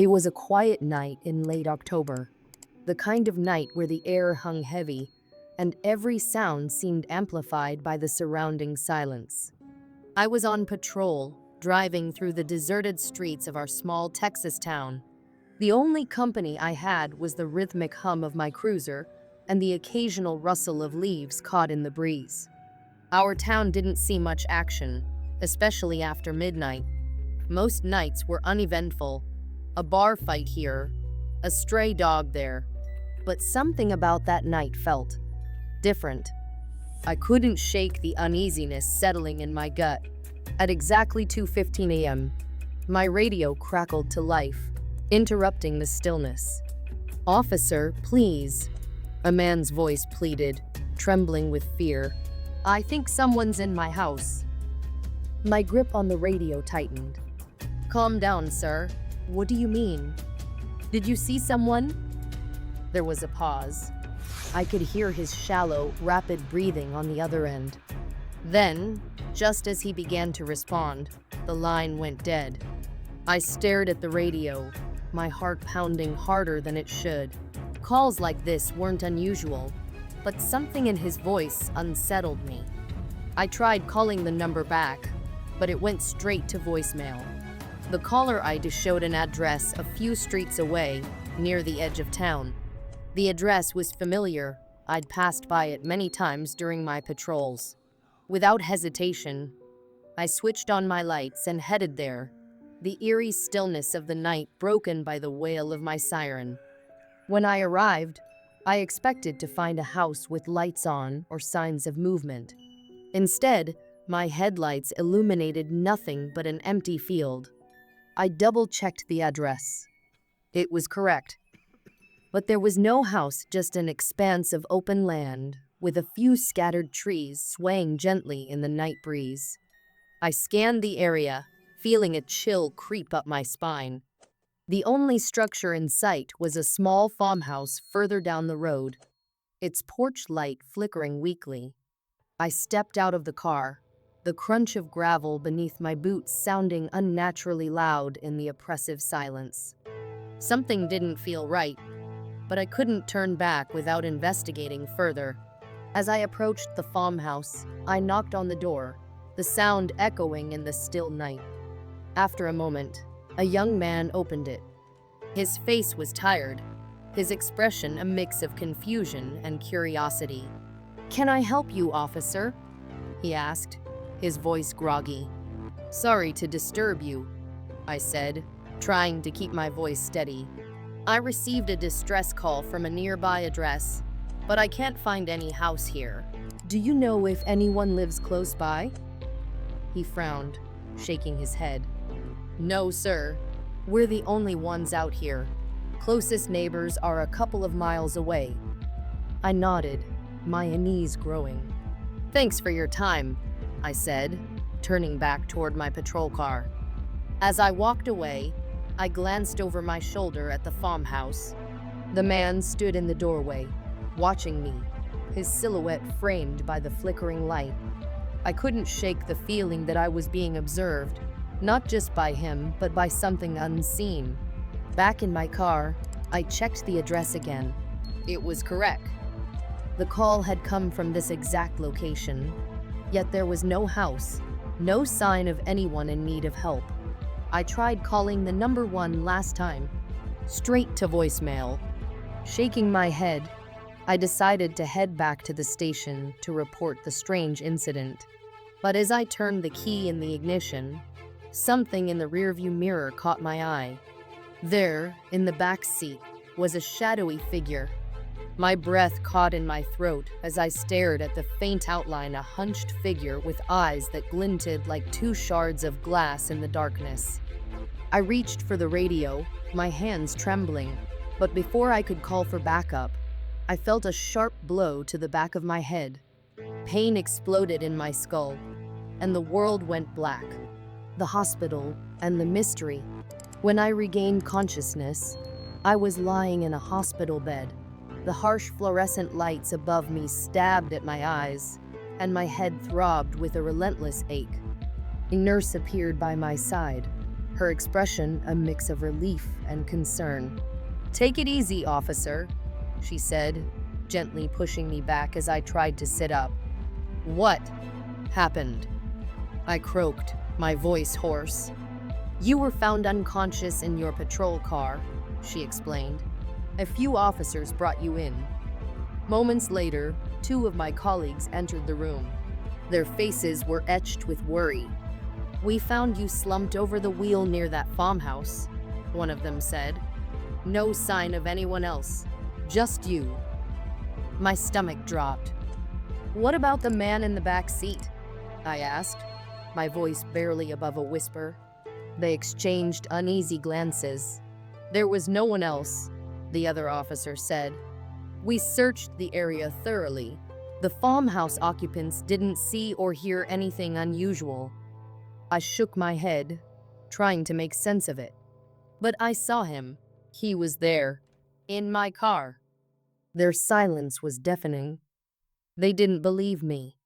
It was a quiet night in late October, the kind of night where the air hung heavy and every sound seemed amplified by the surrounding silence. I was on patrol, driving through the deserted streets of our small Texas town. The only company I had was the rhythmic hum of my cruiser and the occasional rustle of leaves caught in the breeze. Our town didn't see much action, especially after midnight. Most nights were uneventful. A bar fight here, a stray dog there. But something about that night felt different. I couldn't shake the uneasiness settling in my gut. At exactly 2:15 a.m., my radio crackled to life, interrupting the stillness. "Officer, please," a man's voice pleaded, trembling with fear. "I think someone's in my house." My grip on the radio tightened. "Calm down, sir. What do you mean? Did you see someone?" There was a pause. I could hear his shallow, rapid breathing on the other end. Then, just as he began to respond, the line went dead. I stared at the radio, my heart pounding harder than it should. Calls like this weren't unusual, but something in his voice unsettled me. I tried calling the number back, but it went straight to voicemail. The caller ID showed an address a few streets away, near the edge of town. The address was familiar. I'd passed by it many times during my patrols. Without hesitation, I switched on my lights and headed there, the eerie stillness of the night broken by the wail of my siren. When I arrived, I expected to find a house with lights on or signs of movement. Instead, my headlights illuminated nothing but an empty field. I double-checked the address. It was correct. But there was no house, just an expanse of open land, with a few scattered trees swaying gently in the night breeze. I scanned the area, feeling a chill creep up my spine. The only structure in sight was a small farmhouse further down the road, its porch light flickering weakly. I stepped out of the car, the crunch of gravel beneath my boots sounding unnaturally loud in the oppressive silence. Something didn't feel right, but I couldn't turn back without investigating further. As I approached the farmhouse, I knocked on the door, the sound echoing in the still night. After a moment, a young man opened it. His face was tired, his expression a mix of confusion and curiosity. "Can I help you, officer?" he asked, his voice groggy. "Sorry to disturb you," I said, trying to keep my voice steady. "I received a distress call from a nearby address, but I can't find any house here. Do you know if anyone lives close by?" He frowned, shaking his head. "No, sir. We're the only ones out here. Closest neighbors are a couple of miles away." I nodded, my unease growing. "Thanks for your time," I said, turning back toward my patrol car. As I walked away, I glanced over my shoulder at the farmhouse. The man stood in the doorway, watching me, his silhouette framed by the flickering light. I couldn't shake the feeling that I was being observed, not just by him, but by something unseen. Back in my car, I checked the address again. It was correct. The call had come from this exact location, yet there was no house, no sign of anyone in need of help. I tried calling the number one last time, straight to voicemail. Shaking my head, I decided to head back to the station to report the strange incident. But as I turned the key in the ignition, something in the rearview mirror caught my eye. There, in the back seat, was a shadowy figure. My breath caught in my throat as I stared at the faint outline, a hunched figure with eyes that glinted like two shards of glass in the darkness. I reached for the radio, my hands trembling, but before I could call for backup, I felt a sharp blow to the back of my head. Pain exploded in my skull, and the world went black. The hospital and the mystery. When I regained consciousness, I was lying in a hospital bed. The harsh fluorescent lights above me stabbed at my eyes, and my head throbbed with a relentless ache. A nurse appeared by my side, her expression a mix of relief and concern. "Take it easy, officer," she said, gently pushing me back as I tried to sit up. "What happened?" I croaked, my voice hoarse. "You were found unconscious in your patrol car," she explained. "A few officers brought you in." Moments later, two of my colleagues entered the room. Their faces were etched with worry. "We found you slumped over the wheel near that farmhouse," one of them said. "No sign of anyone else, just you." My stomach dropped. "What about the man in the back seat?" I asked, my voice barely above a whisper. They exchanged uneasy glances. "There was no one else," the other officer said. "We searched the area thoroughly. The farmhouse occupants didn't see or hear anything unusual." I shook my head, trying to make sense of it. "But I saw him. He was there, in my car." Their silence was deafening. They didn't believe me.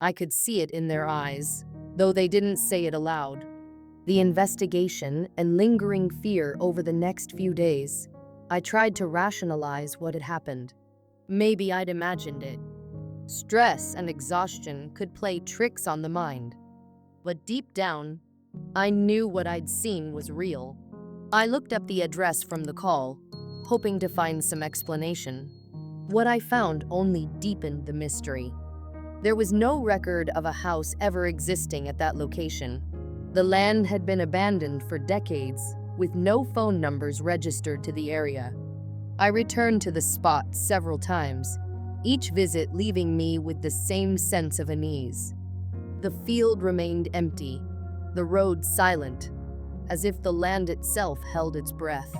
I could see it in their eyes, though they didn't say it aloud. The investigation and lingering fear over the next few days, I tried to rationalize what had happened. Maybe I'd imagined it. Stress and exhaustion could play tricks on the mind. But deep down, I knew what I'd seen was real. I looked up the address from the call, hoping to find some explanation. What I found only deepened the mystery. There was no record of a house ever existing at that location. The land had been abandoned for decades, with no phone numbers registered to the area. I returned to the spot several times, each visit leaving me with the same sense of unease. The field remained empty, the road silent, as if the land itself held its breath.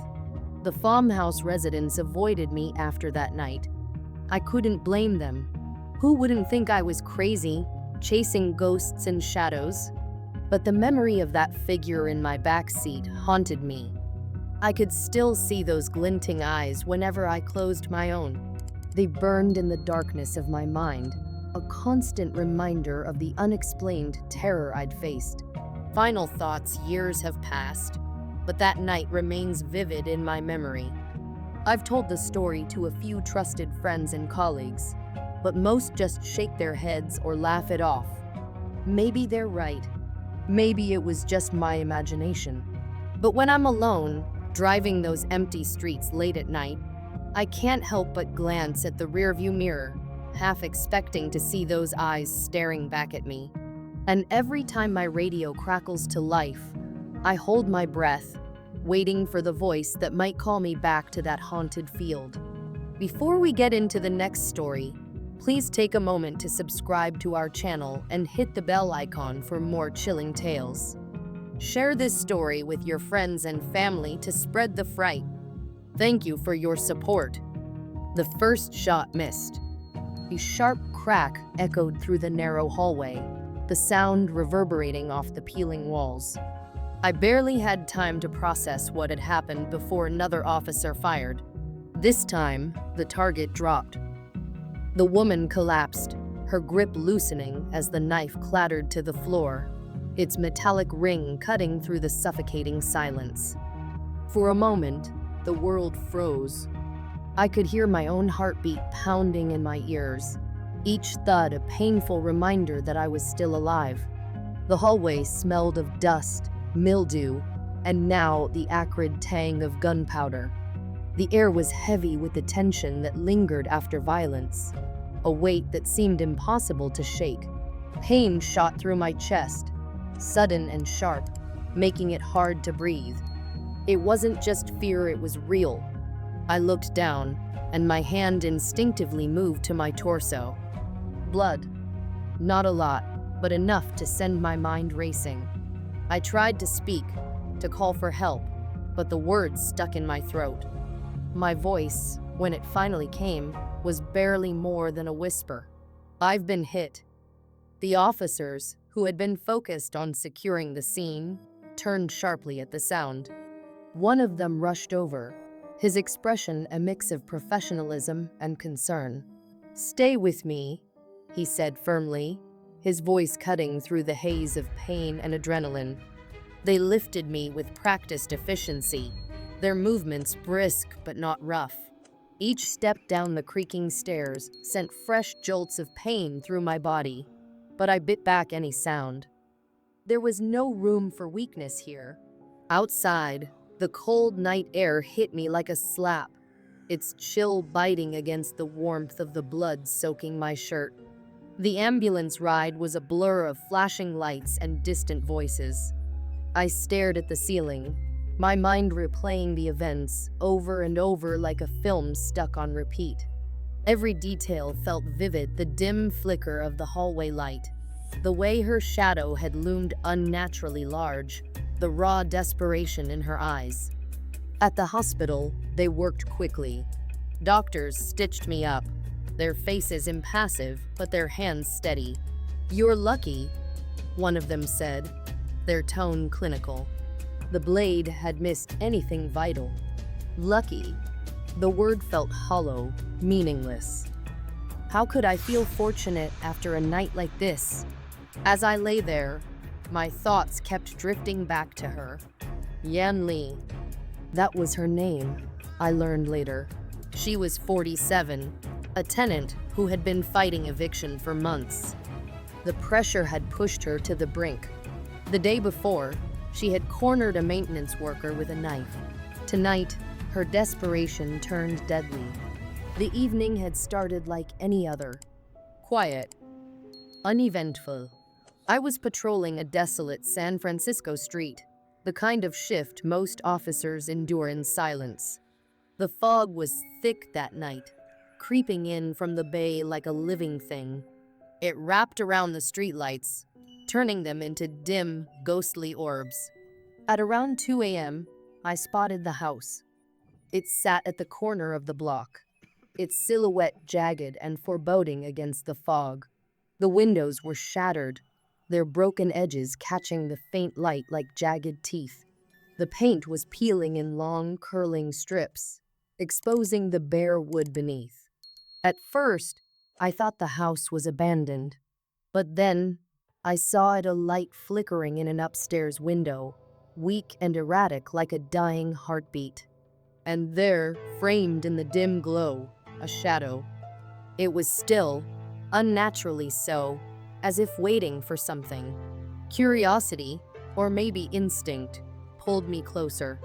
The farmhouse residents avoided me after that night. I couldn't blame them. Who wouldn't think I was crazy, chasing ghosts and shadows? But the memory of that figure in my backseat haunted me. I could still see those glinting eyes whenever I closed my own. They burned in the darkness of my mind, a constant reminder of the unexplained terror I'd faced. Final thoughts, years have passed, but that night remains vivid in my memory. I've told the story to a few trusted friends and colleagues, but most just shake their heads or laugh it off. Maybe they're right. Maybe it was just my imagination. But when I'm alone, driving those empty streets late at night, I can't help but glance at the rearview mirror, half expecting to see those eyes staring back at me. And every time my radio crackles to life, I hold my breath, waiting for the voice that might call me back to that haunted field. Before we get into the next story, please take a moment to subscribe to our channel and hit the bell icon for more chilling tales. Share this story with your friends and family to spread the fright. Thank you for your support. The first shot missed. A sharp crack echoed through the narrow hallway, the sound reverberating off the peeling walls. I barely had time to process what had happened before another officer fired. This time, the target dropped. The woman collapsed, her grip loosening as the knife clattered to the floor, its metallic ring cutting through the suffocating silence. For a moment, the world froze. I could hear my own heartbeat pounding in my ears, each thud a painful reminder that I was still alive. The hallway smelled of dust, mildew, and now the acrid tang of gunpowder. The air was heavy with the tension that lingered after violence, a weight that seemed impossible to shake. Pain shot through my chest, sudden and sharp, making it hard to breathe. It wasn't just fear, it was real. I looked down, and my hand instinctively moved to my torso. Blood. Not a lot, but enough to send my mind racing. I tried to speak, to call for help, but the words stuck in my throat. My voice, when it finally came, was barely more than a whisper. "I've been hit." The officers, who had been focused on securing the scene, turned sharply at the sound. One of them rushed over, his expression a mix of professionalism and concern. "Stay with me," he said firmly, his voice cutting through the haze of pain and adrenaline. They lifted me with practiced efficiency, their movements brisk but not rough. Each step down the creaking stairs sent fresh jolts of pain through my body, but I bit back any sound. There was no room for weakness here. Outside, the cold night air hit me like a slap, its chill biting against the warmth of the blood soaking my shirt. The ambulance ride was a blur of flashing lights and distant voices. I stared at the ceiling, my mind replaying the events over and over like a film stuck on repeat. Every detail felt vivid: the dim flicker of the hallway light, the way her shadow had loomed unnaturally large, the raw desperation in her eyes. At the hospital, they worked quickly. Doctors stitched me up, their faces impassive but their hands steady. "You're lucky," one of them said, their tone clinical. The blade had missed anything vital. Lucky. The word felt hollow, meaningless. How could I feel fortunate after a night like this? As I lay there, my thoughts kept drifting back to her. Yan Li. That was her name, I learned later. She was 47, a tenant who had been fighting eviction for months. The pressure had pushed her to the brink. The day before, she had cornered a maintenance worker with a knife. Tonight, her desperation turned deadly. The evening had started like any other. Quiet. Uneventful. I was patrolling a desolate San Francisco street, the kind of shift most officers endure in silence. The fog was thick that night, creeping in from the bay like a living thing. It wrapped around the streetlights, turning them into dim, ghostly orbs. At around 2 a.m., I spotted the house. It sat at the corner of the block, its silhouette jagged and foreboding against the fog. The windows were shattered, their broken edges catching the faint light like jagged teeth. The paint was peeling in long, curling strips, exposing the bare wood beneath. At first, I thought the house was abandoned, but then I saw a light flickering in an upstairs window, weak and erratic like a dying heartbeat. And there, framed in the dim glow, a shadow. It was still, unnaturally so, as if waiting for something. Curiosity, or maybe instinct, pulled me closer.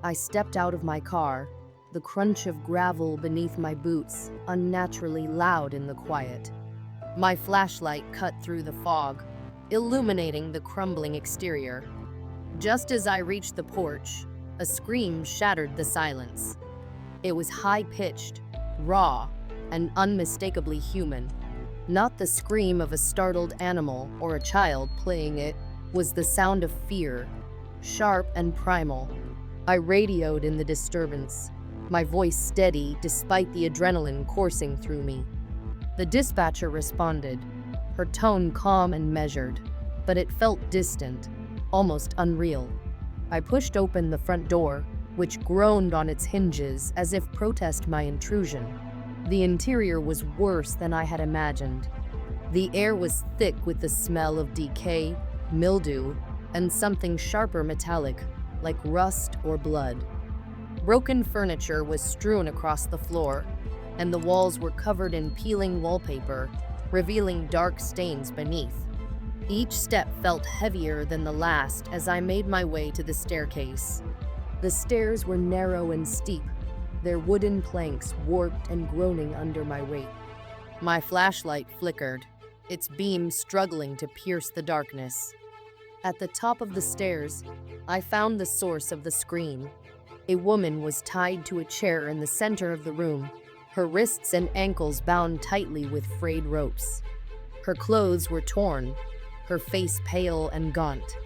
I stepped out of my car, the crunch of gravel beneath my boots unnaturally loud in the quiet. My flashlight cut through the fog, illuminating the crumbling exterior. Just as I reached the porch, a scream shattered the silence. It was high-pitched, raw, and unmistakably human. Not the scream of a startled animal or a child playing; it was the sound of fear, sharp and primal. I radioed in the disturbance, my voice steady despite the adrenaline coursing through me. The dispatcher responded, her tone calm and measured, but it felt distant, almost unreal. I pushed open the front door, which groaned on its hinges as if protest my intrusion. The interior was worse than I had imagined. The air was thick with the smell of decay, mildew, and something sharper metallic, like rust or blood. Broken furniture was strewn across the floor, and the walls were covered in peeling wallpaper, revealing dark stains beneath. Each step felt heavier than the last as I made my way to the staircase. The stairs were narrow and steep, their wooden planks warped and groaning under my weight. My flashlight flickered, its beam struggling to pierce the darkness. At the top of the stairs, I found the source of the scream. A woman was tied to a chair in the center of the room, her wrists and ankles bound tightly with frayed ropes. Her clothes were torn, her face pale and gaunt.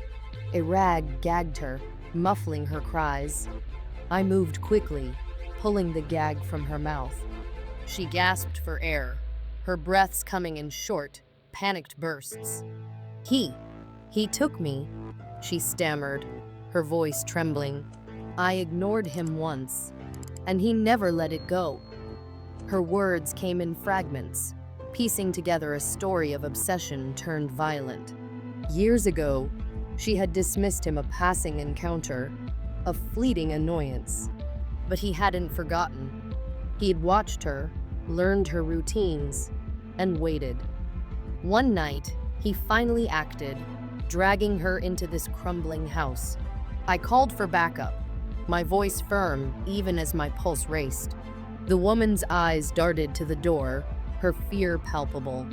A rag gagged her, muffling her cries. I moved quickly, pulling the gag from her mouth. She gasped for air, her breaths coming in short, panicked bursts. He took me," she stammered, her voice trembling. "I ignored him once, and he never let it go." Her words came in fragments, piecing together a story of obsession turned violent. "Years ago, She had dismissed him a passing encounter, a fleeting annoyance. But he hadn't forgotten. He had watched her, learned her routines, and waited. One night, he finally acted, dragging her into this crumbling house. I called for backup, my voice firm even as my pulse raced. The woman's eyes darted to the door, her fear palpable.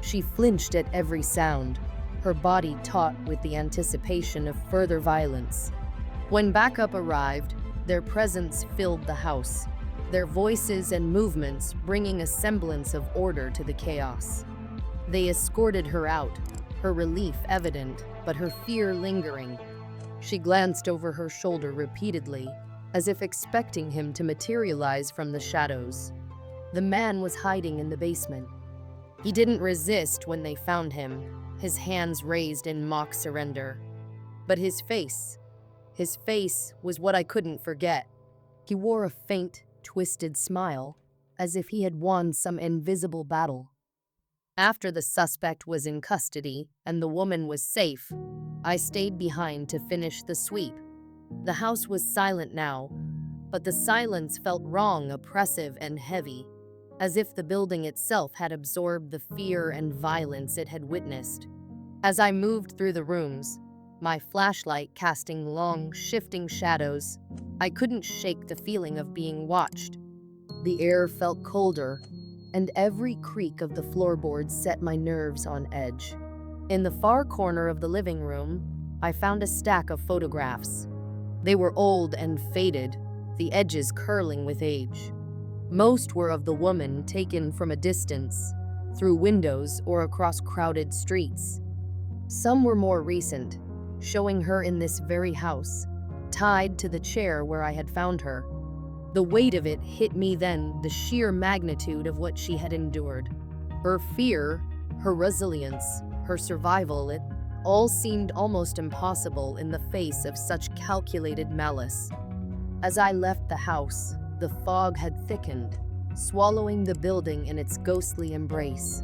She flinched at every sound, her body taut with the anticipation of further violence. When backup arrived, their presence filled the house, their voices and movements bringing a semblance of order to the chaos. They escorted her out, her relief evident, but her fear lingering. She glanced over her shoulder repeatedly, as if expecting him to materialize from the shadows. The man was hiding in the basement. He didn't resist when they found him, his hands raised in mock surrender. But his face was what I couldn't forget. He wore a faint, twisted smile, as if he had won some invisible battle. After the suspect was in custody and the woman was safe, I stayed behind to finish the sweep. The house was silent now, but the silence felt wrong, oppressive, and heavy, as if the building itself had absorbed the fear and violence it had witnessed. As I moved through the rooms, my flashlight casting long, shifting shadows, I couldn't shake the feeling of being watched. The air felt colder, and every creak of the floorboards set my nerves on edge. In the far corner of the living room, I found a stack of photographs. They were old and faded, the edges curling with age. Most were of the woman taken from a distance, through windows or across crowded streets. Some were more recent, showing her in this very house, tied to the chair where I had found her. The weight of it hit me then, the sheer magnitude of what she had endured. Her fear, her resilience, her survival, it all seemed almost impossible in the face of such calculated malice. As I left the house, the fog had thickened, swallowing the building in its ghostly embrace.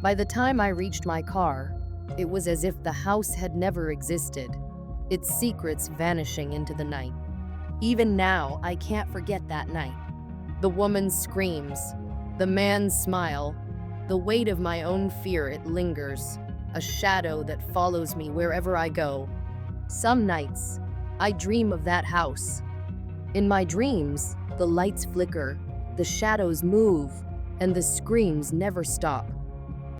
By the time I reached my car, it was as if the house had never existed, its secrets vanishing into the night. Even now, I can't forget that night. The woman's screams, the man's smile, the weight of my own fear, it lingers, a shadow that follows me wherever I go. Some nights, I dream of that house. In my dreams, the lights flicker, the shadows move, and the screams never stop.